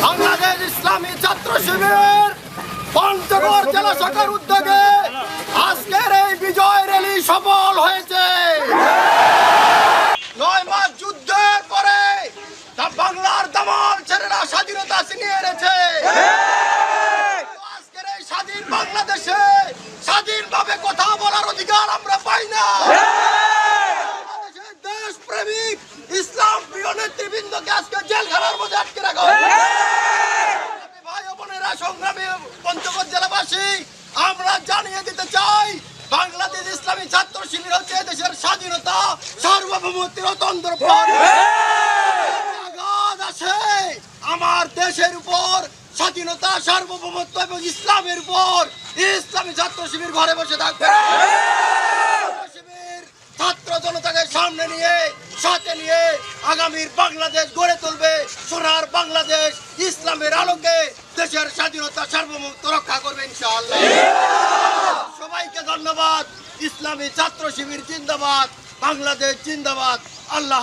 বাংলাদেশ ইসলামী ছাত্র শিবির পঞ্চগড় জেলা শাখার উদ্যোগে আজকের এই বিজয় র্যালি সফল হয়েছে। 9 মাস যুদ্ধের পরে বাংলার দামাল ছেলেরা স্বাধীনতা ছিনিয়ে এনেছে। আজকের এই স্বাধীন বাংলাদেশে স্বাধীনভাবে কথা বলার অধিকার আমরা পাই না। দেশ প্রেমিক ইসলাম প্রিয় নেতৃবৃন্দকে আজকে জেলখানার মধ্যে আটকে রাখা হয়েছে। ভাই বোনেরা, সংগ্রামী পঞ্চগড় জেলাবাসী, আমরা জানিয়ে দিতে চাই, বাংলাদেশ ইসলামী ছাত্র শিবির হচ্ছে দেশের স্বাধীনতা সার্বভৌমত্বের অতন্ত্র আঘাত আছে আমার দেশের উপর, স্বাধীনতা সার্বভৌমত্ব এবং ইসলামের উপর। ইসলামী ছাত্র শিবির ঘরে বসে থাকবে। শিবির ছাত্র জনতাকে সামনে নিয়ে সাথে নিয়ে আগামীর বাংলাদেশ গড়ে তুলবে। সোনার বাংলাদেশ ইসলামের আলোকে দেশের স্বাধীনতা সার্বভৌমত্ব রক্ষা করবে ইনশাআল্লাহ। সবাইকে ধন্যবাদ। ইসলামী ছাত্র শিবির জিন্দাবাদ, বাংলাদেশ জিন্দাবাদ। আল্লাহ